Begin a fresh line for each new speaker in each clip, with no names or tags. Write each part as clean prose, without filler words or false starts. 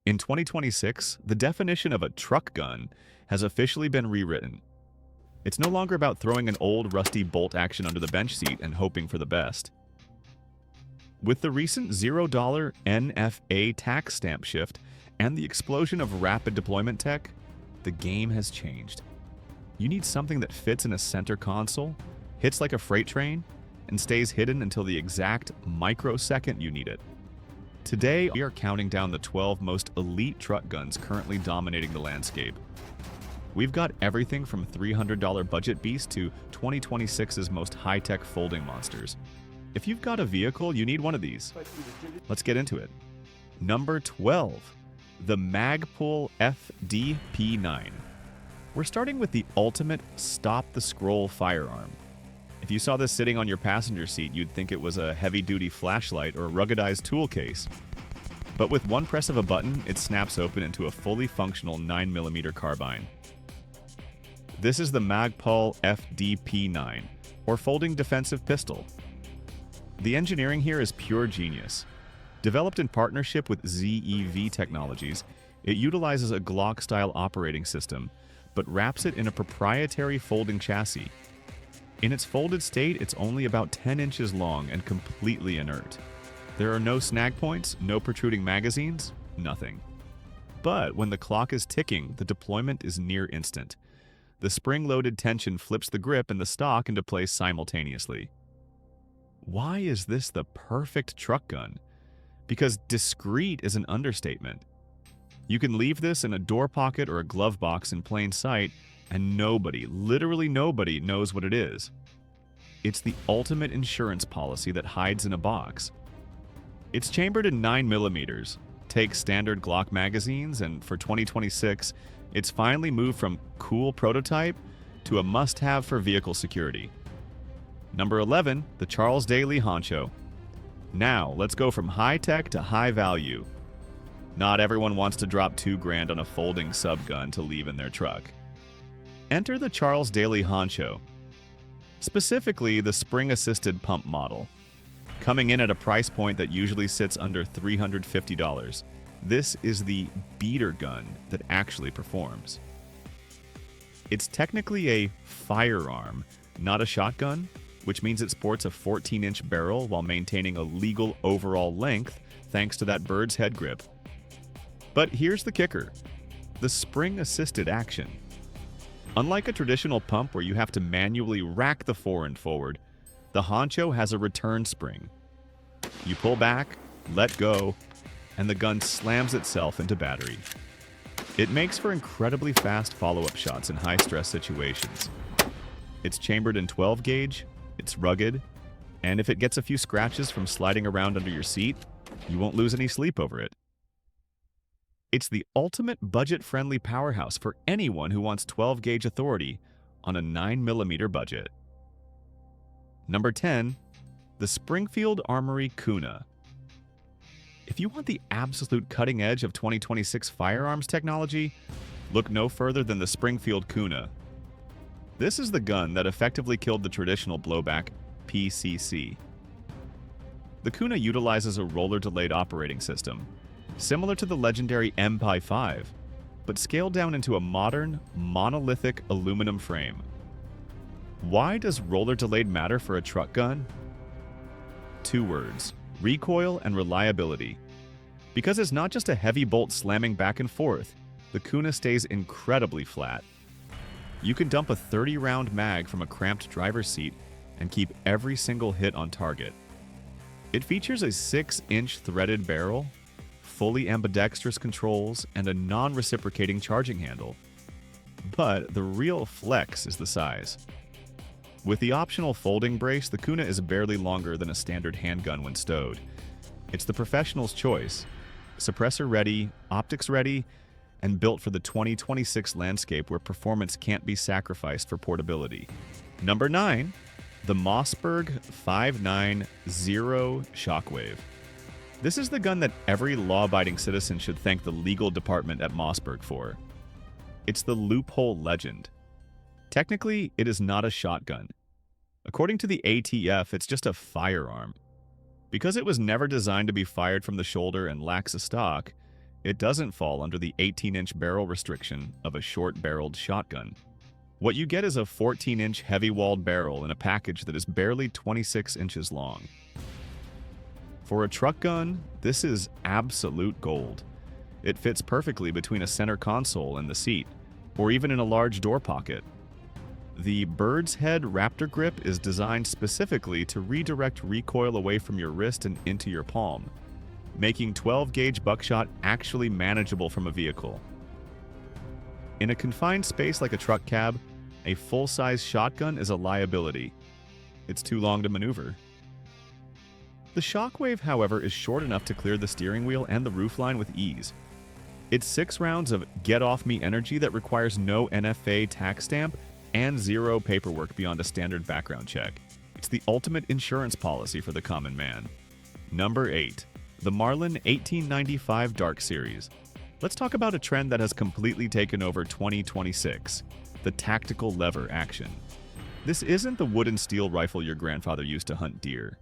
In 2026, the definition of a truck gun has officially been rewritten. It's no longer about throwing an old, rusty bolt action under the bench seat and hoping for the best. With the recent $0 NFA tax stamp shift and the explosion of rapid deployment tech, the game has changed. You need something that fits in a center console, hits like a freight train, and stays hidden until the exact microsecond you need it. Today, we are counting down the 12 most elite truck guns currently dominating the landscape. We've got everything from $300 budget beasts to 2026's most high-tech folding monsters. If you've got a vehicle, you need one of these. Let's get into it. Number 12, the Magpul FDP9. We're starting with the ultimate stop-the-scroll firearm. If you saw this sitting on your passenger seat, you'd think it was a heavy-duty flashlight or a ruggedized tool case. But with one press of a button, it snaps open into a fully functional 9mm carbine. This is the Magpul FDP9, or folding defensive pistol. The engineering here is pure genius. Developed in partnership with ZEV Technologies, it utilizes a Glock-style operating system, but wraps it in a proprietary folding chassis. In its folded state, it's only about 10 inches long and completely inert. There are no snag points, no protruding magazines, nothing. But when the clock is ticking, the deployment is near instant. The spring-loaded tension flips the grip and the stock into place simultaneously. Why is this the perfect truck gun? Because discreet is an understatement. You can leave this in a door pocket or a glove box in plain sight, and nobody, literally nobody, knows what it is. It's the ultimate insurance policy that hides in a box. It's chambered in 9mm, takes standard Glock magazines, and for 2026, it's finally moved from cool prototype to a must-have for vehicle security. Number 11, the Charles Daly Honcho. Now, let's go from high-tech to high-value. Not everyone wants to drop $2,000 on a folding subgun to leave in their truck. Enter the Charles Daly Honcho, specifically the spring-assisted pump model. Coming in at a price point that usually sits under $350, this is the beater gun that actually performs. It's technically a firearm, not a shotgun, which means it sports a 14-inch barrel while maintaining a legal overall length thanks to that bird's head grip. But here's the kicker: the spring-assisted action. Unlike a traditional pump where you have to manually rack the forend forward, the Honcho has a return spring. You pull back, let go, and the gun slams itself into battery. It makes for incredibly fast follow-up shots in high-stress situations. It's chambered in 12 gauge, it's rugged, and if it gets a few scratches from sliding around under your seat, you won't lose any sleep over it. It's the ultimate budget-friendly powerhouse for anyone who wants 12-gauge authority on a 9mm budget. Number 10, the Springfield Armory Kuna. If you want the absolute cutting edge of 2026 firearms technology, look no further than the Springfield Kuna. This is the gun that effectively killed the traditional blowback PCC. The Kuna utilizes a roller-delayed operating system, similar to the legendary MP5, but scaled down into a modern, monolithic aluminum frame. Why does roller delayed matter for a truck gun? 2 words: recoil and reliability. Because it's not just a heavy bolt slamming back and forth, the Kuna stays incredibly flat. You can dump a 30-round mag from a cramped driver's seat and keep every single hit on target. It features a 6-inch threaded barrel, fully ambidextrous controls, and a non-reciprocating charging handle. But the real flex is the size. With the optional folding brace, the Kuna is barely longer than a standard handgun when stowed. It's the professional's choice. Suppressor ready, optics ready, and built for the 2026 landscape where performance can't be sacrificed for portability. Number 9, the Mossberg 590 Shockwave. This is the gun that every law-abiding citizen should thank the legal department at Mossberg for. It's the loophole legend. Technically, it is not a shotgun. According to the ATF, it's just a firearm. Because it was never designed to be fired from the shoulder and lacks a stock, it doesn't fall under the 18-inch barrel restriction of a short-barreled shotgun. What you get is a 14-inch heavy-walled barrel in a package that is barely 26 inches long. For a truck gun, this is absolute gold. It fits perfectly between a center console and the seat, or even in a large door pocket. The Bird's Head Raptor grip is designed specifically to redirect recoil away from your wrist and into your palm, making 12-gauge buckshot actually manageable from a vehicle. In a confined space like a truck cab, a full-size shotgun is a liability. It's too long to maneuver. The Shockwave, however, is short enough to clear the steering wheel and the roofline with ease. It's 6 rounds of get-off-me energy that requires no NFA tax stamp and 0 paperwork beyond a standard background check. It's the ultimate insurance policy for the common man. Number 8. The Marlin 1895 Dark Series. Let's talk about a trend that has completely taken over 2026. The tactical lever action. This isn't the wood and steel rifle your grandfather used to hunt deer.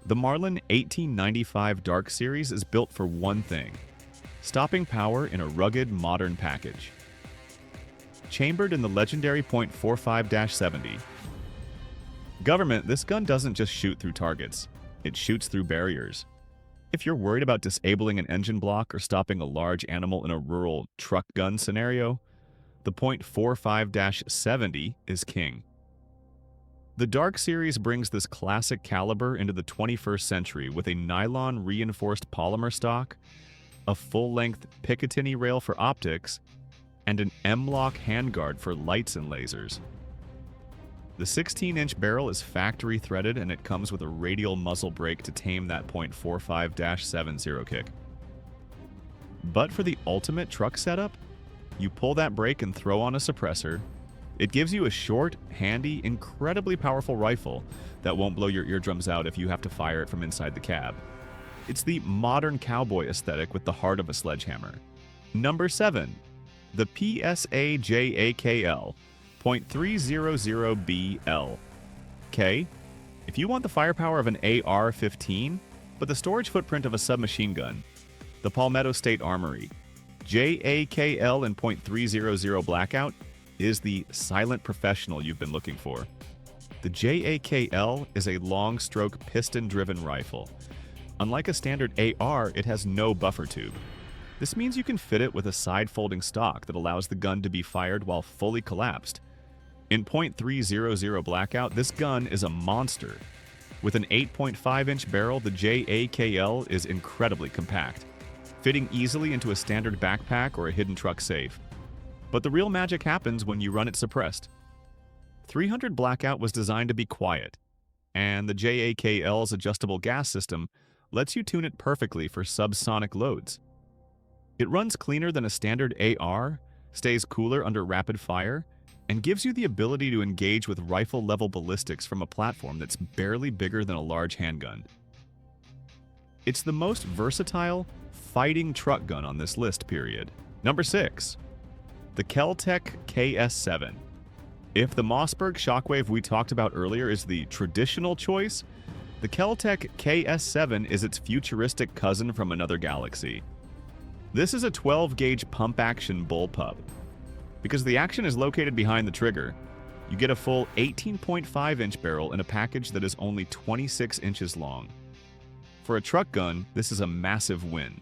The Marlin 1895 Dark Series is built for one thing: stopping power in a rugged, modern package. Chambered in the legendary .45-70. Government, this gun doesn't just shoot through targets, it shoots through barriers. If you're worried about disabling an engine block or stopping a large animal in a rural truck gun scenario, the .45-70 is king. The Dark Series brings this classic caliber into the 21st century with a nylon-reinforced polymer stock, a full-length Picatinny rail for optics, and an M-lock handguard for lights and lasers. The 16-inch barrel is factory-threaded, and it comes with a radial muzzle brake to tame that .45-70 kick. But for the ultimate truck setup, you pull that brake and throw on a suppressor. It gives you a short, handy, incredibly powerful rifle that won't blow your eardrums out if you have to fire it from inside the cab. It's the modern cowboy aesthetic with the heart of a sledgehammer. Number 7. The PSA JAKL .300BL. Okay, if you want the firepower of an AR-15, but the storage footprint of a submachine gun, the Palmetto State Armory JAKL in .300 Blackout is the silent professional you've been looking for. The JAKL is a long-stroke piston-driven rifle. Unlike a standard AR, it has no buffer tube. This means you can fit it with a side-folding stock that allows the gun to be fired while fully collapsed. In .300 Blackout, this gun is a monster. With an 8.5-inch barrel, the JAKL is incredibly compact, fitting easily into a standard backpack or a hidden truck safe. But the real magic happens when you run it suppressed. 300 Blackout was designed to be quiet, and the JAKL's adjustable gas system lets you tune it perfectly for subsonic loads. It runs cleaner than a standard AR, stays cooler under rapid fire, and gives you the ability to engage with rifle-level ballistics from a platform that's barely bigger than a large handgun. It's the most versatile, fighting truck gun on this list, period. Number 6. The Kel-Tec KS7. If the Mossberg Shockwave we talked about earlier is the traditional choice, the Kel-Tec KS7 is its futuristic cousin from another galaxy. This is a 12-gauge pump-action bullpup. Because the action is located behind the trigger, you get a full 18.5-inch barrel in a package that is only 26 inches long. For a truck gun, this is a massive win.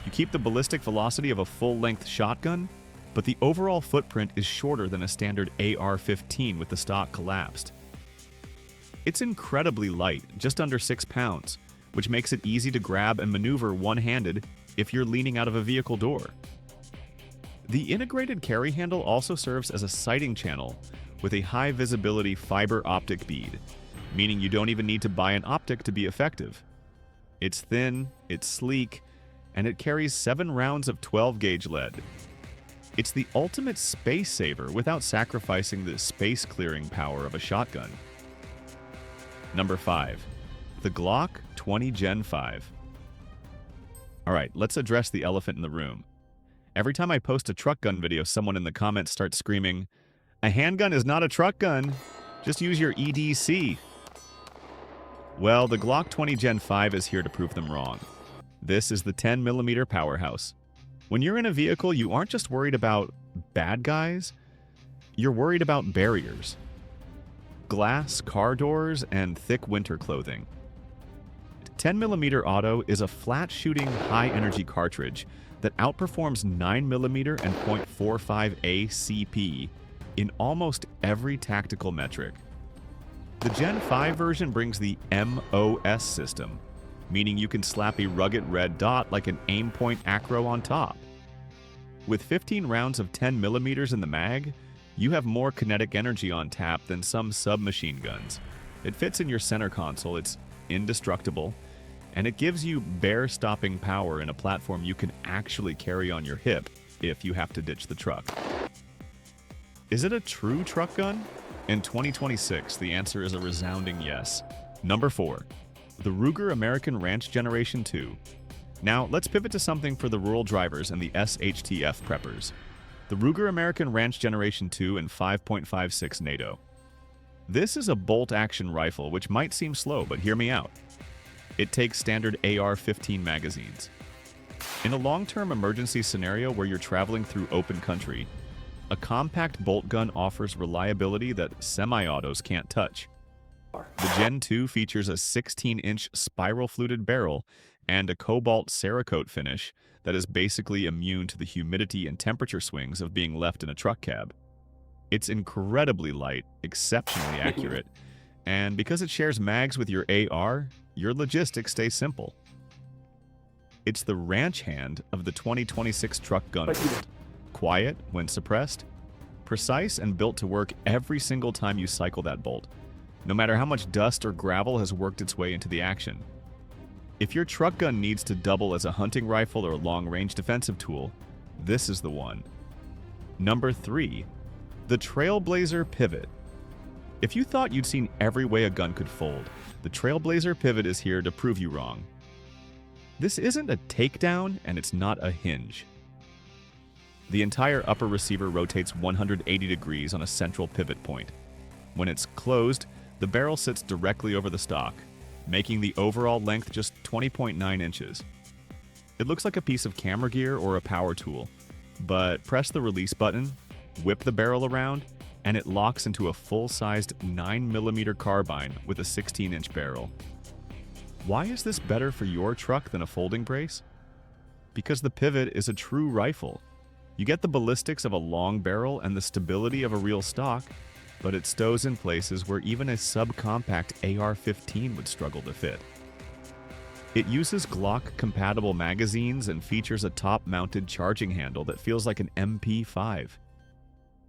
You keep the ballistic velocity of a full-length shotgun, but the overall footprint is shorter than a standard AR-15 with the stock collapsed. It's incredibly light, just under 6 pounds, which makes it easy to grab and maneuver one-handed if you're leaning out of a vehicle door. The integrated carry handle also serves as a sighting channel with a high-visibility fiber optic bead, meaning you don't even need to buy an optic to be effective. It's thin, it's sleek, and it carries 7 rounds of 12-gauge lead. It's the ultimate space saver without sacrificing the space-clearing power of a shotgun. Number 5. The Glock 20 Gen 5. Alright, let's address the elephant in the room. Every time I post a truck gun video, someone in the comments starts screaming, "A handgun is not a truck gun, just use your EDC." Well, the Glock 20 Gen 5 is here to prove them wrong. This is the 10mm powerhouse. When you're in a vehicle, you aren't just worried about bad guys, you're worried about barriers, glass, car doors, and thick winter clothing. 10mm auto is a flat-shooting, high-energy cartridge that outperforms 9mm and .45 ACP in almost every tactical metric. The Gen 5 version brings the MOS system, meaning you can slap a rugged red dot like an aimpoint acro on top. With 15 rounds of 10mm in the mag, you have more kinetic energy on tap than some submachine guns. It fits in your center console, it's indestructible, and it gives you bear-stopping power in a platform you can actually carry on your hip if you have to ditch the truck. Is it a true truck gun? In 2026, the answer is a resounding yes. Number 4. The Ruger American Ranch Generation 2. Now, let's pivot to something for the rural drivers and the SHTF preppers. The Ruger American Ranch Generation 2 and 5.56 NATO. This is a bolt-action rifle, which might seem slow, but hear me out. It takes standard AR-15 magazines. In a long-term emergency scenario where you're traveling through open country, a compact bolt gun offers reliability that semi-autos can't touch. The Gen 2 features a 16-inch spiral-fluted barrel and a cobalt Cerakote finish that is basically immune to the humidity and temperature swings of being left in a truck cab. It's incredibly light, exceptionally accurate, and because it shares mags with your AR, your logistics stay simple. It's the ranch hand of the 2026 truck gun world. Quiet when suppressed, precise and built to work every single time you cycle that bolt, no matter how much dust or gravel has worked its way into the action. If your truck gun needs to double as a hunting rifle or a long-range defensive tool, this is the one. Number 3. The Trailblazer Pivot. If you thought you'd seen every way a gun could fold, the Trailblazer Pivot is here to prove you wrong. This isn't a takedown, and it's not a hinge. The entire upper receiver rotates 180 degrees on a central pivot point. When it's closed, the barrel sits directly over the stock, making the overall length just 20.9 inches. It looks like a piece of camera gear or a power tool, but press the release button, whip the barrel around, and it locks into a full-sized 9mm carbine with a 16-inch barrel. Why is this better for your truck than a folding brace? Because the Pivot is a true rifle. You get the ballistics of a long barrel and the stability of a real stock, but it stows in places where even a subcompact AR-15 would struggle to fit. It uses Glock-compatible magazines and features a top-mounted charging handle that feels like an MP5.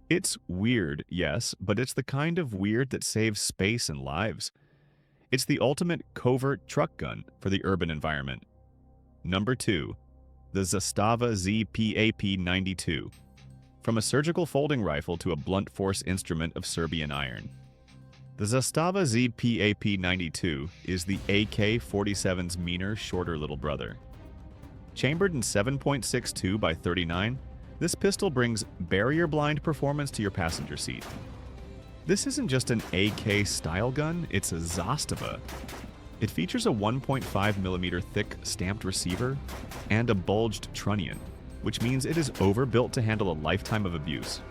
It's weird, yes, but it's the kind of weird that saves space and lives. It's the ultimate covert truck gun for the urban environment. Number 2. The Zastava ZPAP92. From a surgical folding rifle to a blunt force instrument of Serbian iron. The Zastava ZPAP92 is the AK-47's meaner, shorter little brother. Chambered in 7.62 by 39, this pistol brings barrier-blind performance to your passenger seat. This isn't just an AK-style gun, it's a Zastava. It features a 1.5mm thick stamped receiver and a bulged trunnion, which means it is overbuilt to handle a lifetime of abuse.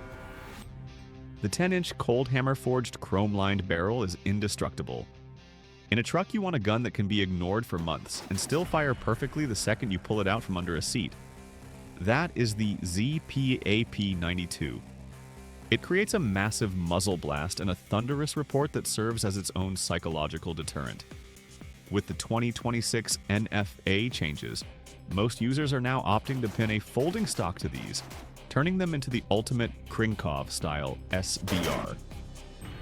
The 10-inch cold hammer forged chrome-lined barrel is indestructible. In a truck, you want a gun that can be ignored for months and still fire perfectly the second you pull it out from under a seat. That is the ZPAP92. It creates a massive muzzle blast and a thunderous report that serves as its own psychological deterrent. With the 2026 NFA changes, most users are now opting to pin a folding stock to these, turning them into the ultimate Krinkov-style SBR.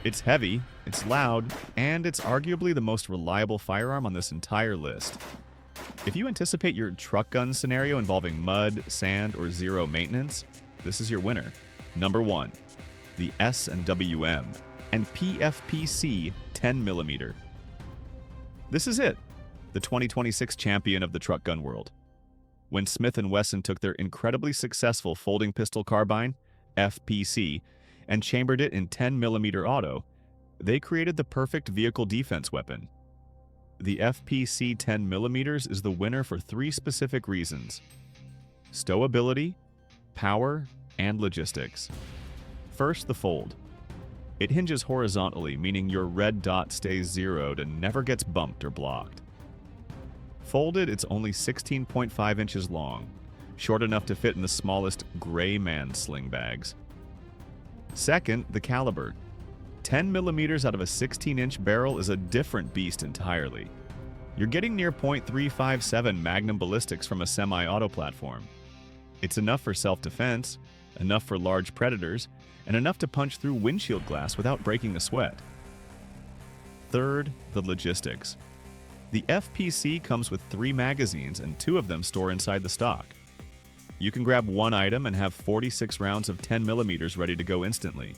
It's heavy, it's loud, and it's arguably the most reliable firearm on this entire list. If you anticipate your truck gun scenario involving mud, sand, or zero maintenance, this is your winner. Number 1. The S&W M&P FPC 10mm. This is it, the 2026 champion of the truck gun world. When Smith Wesson took their incredibly successful folding pistol carbine, FPC, and chambered it in 10mm auto, they created the perfect vehicle defense weapon. the FPC 10mm is the winner for three specific reasons: stowability, power, and logistics. First, the fold. It hinges horizontally, meaning your red dot stays zeroed and never gets bumped or blocked. Folded, it's only 16.5 inches long, short enough to fit in the smallest gray man sling bags. Second, the caliber. 10mm out of a 16-inch barrel is a different beast entirely. You're getting near .357 Magnum ballistics from a semi-auto platform. It's enough for self-defense, enough for large predators, and enough to punch through windshield glass without breaking a sweat. Third, the logistics. The FPC comes with 3 magazines, and 2 of them store inside the stock. You can grab one item and have 46 rounds of 10mm ready to go instantly.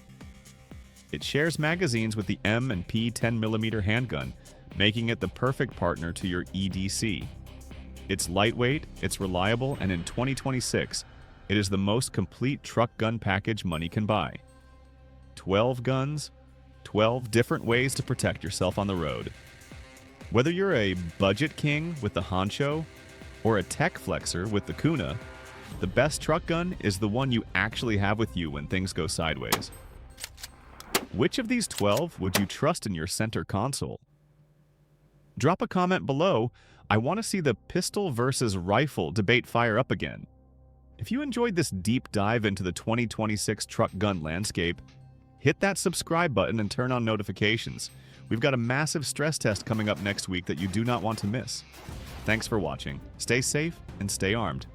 It shares magazines with the M&P 10mm handgun, making it the perfect partner to your EDC. It's lightweight, it's reliable, and in 2026, it is the most complete truck gun package money can buy. 12 guns, 12 different ways to protect yourself on the road. Whether you're a budget king with the Honcho or a tech flexer with the Kuna, the best truck gun is the one you actually have with you when things go sideways. Which of these 12 would you trust in your center console? Drop a comment below. I want to see the pistol versus rifle debate fire up again. If you enjoyed this deep dive into the 2026 truck gun landscape, hit that subscribe button and turn on notifications. We've got a massive stress test coming up next week that you do not want to miss. Thanks for watching. Stay safe and stay armed.